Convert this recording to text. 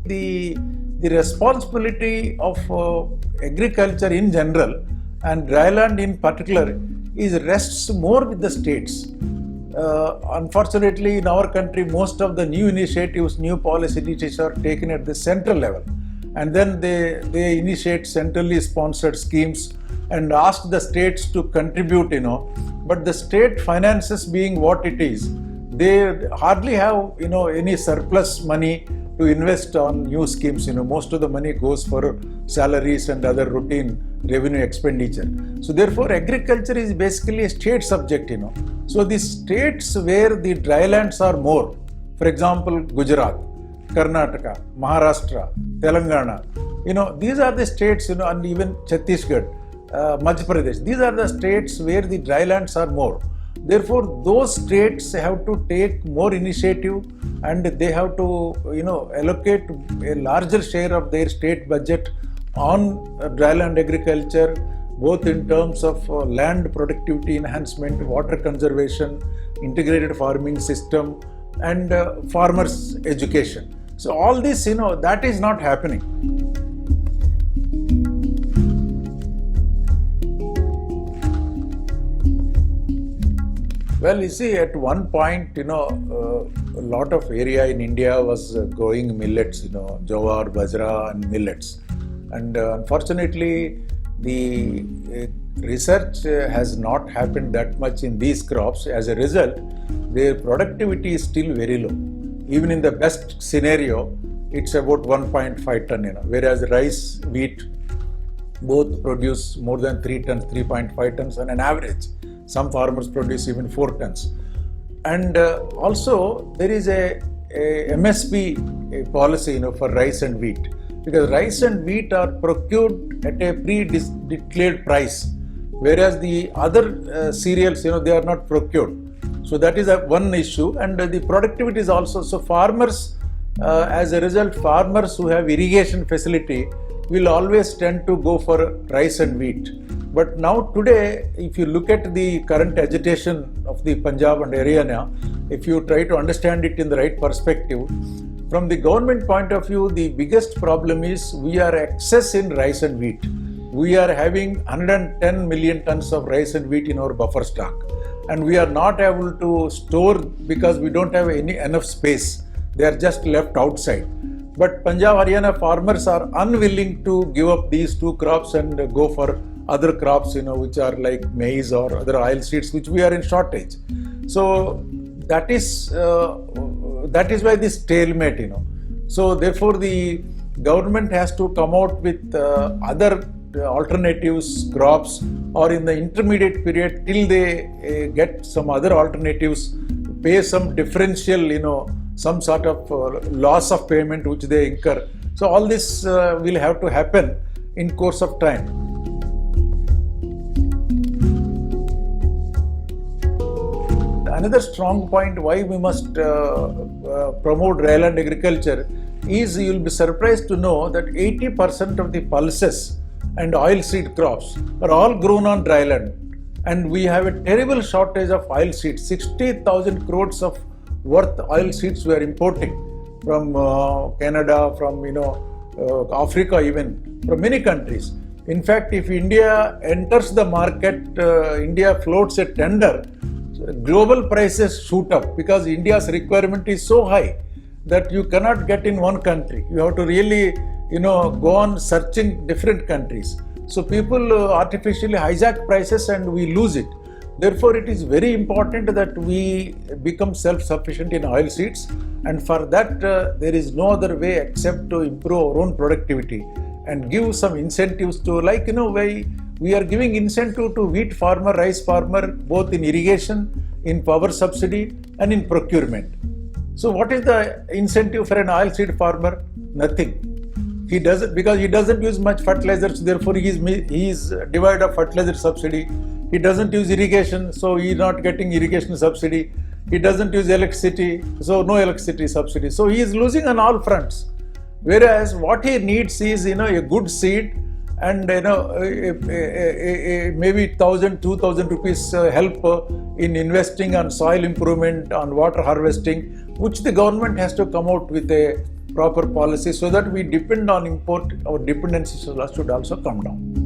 the responsibility of agriculture in general and dryland in particular rests more with the states. Unfortunately, in our country, most of the new initiatives, new policy initiatives are taken at the central level, and then they initiate centrally sponsored schemes and ask the states to contribute. But the state finances being what it is, they hardly have any surplus money to invest on new schemes. Most of the money goes for salaries and other routine revenue expenditure. So therefore, agriculture is basically a state subject. So the states where the drylands are more, for example, Gujarat, Karnataka, Maharashtra, Telangana, these are the states, and even Chhattisgarh, Madhya Pradesh, these are the states where the drylands are more. Therefore, those states have to take more initiative, and they have to, allocate a larger share of their state budget on dryland agriculture, both in terms of land productivity enhancement, water conservation, integrated farming system, and farmers' education. So all this, that is not happening. Well, you see, at one point, a lot of area in India was growing millets, jowar, bajra, and millets. And unfortunately, the research has not happened that much in these crops. As a result, their productivity is still very low. Even in the best scenario, it's about 1.5 ton, whereas rice, wheat, both produce more than 3 tons, 3.5 tons on an average. Some farmers produce even 4 tons. And also, there is a MSP policy, for rice and wheat, because rice and wheat are procured at a pre-declared price, whereas the other cereals, they are not procured. So that is one issue, and the productivity is also. So farmers, as a result, farmers who have irrigation facility will always tend to go for rice and wheat. But now today, if you look at the current agitation of the Punjab and Haryana, if you try to understand it in the right perspective, from the government point of view, the biggest problem is we are excess in rice and wheat. We are having 110 million tons of rice and wheat in our buffer stock, and we are not able to store because we don't have enough space. They are just left outside. But Punjab, Haryana farmers are unwilling to give up these two crops and go for other crops, which are like maize or other oil seeds, which we are in shortage. So that is why this stalemate, So therefore, the government has to come out with other alternatives, crops, or in the intermediate period till they get some other alternatives, pay some differential, some sort of loss of payment which they incur. So all this will have to happen in course of time. Another strong point why we must promote dryland agriculture is, you will be surprised to know that 80% of the pulses and oilseed crops are all grown on dryland, and we have a terrible shortage of oilseeds. 60,000 crores of worth oilseeds we are importing from Canada, from Africa, even from many countries. In fact, if India enters the market, India floats a tender, global prices shoot up because India's requirement is so high that you cannot get in one country. You have to really, go on searching different countries. So people artificially hijack prices and we lose it. Therefore, it is very important that we become self-sufficient in oilseeds, and for that there is no other way except to improve our own productivity and give some incentives to, why we are giving incentive to wheat farmer, rice farmer, both in irrigation, in power subsidy, and in procurement. So what is the incentive for an oilseed farmer? Nothing. He doesn't, because he doesn't use much fertilizers, therefore he is devoid of fertilizer subsidy. He doesn't use irrigation, so he is not getting irrigation subsidy. He doesn't use electricity, so no electricity subsidy. So he is losing on all fronts. Whereas what he needs is, a good seed and, maybe 1,000, 2,000 rupees help in investing on soil improvement, on water harvesting, which the government has to come out with a proper policy so that we depend on import, our dependency should also come down.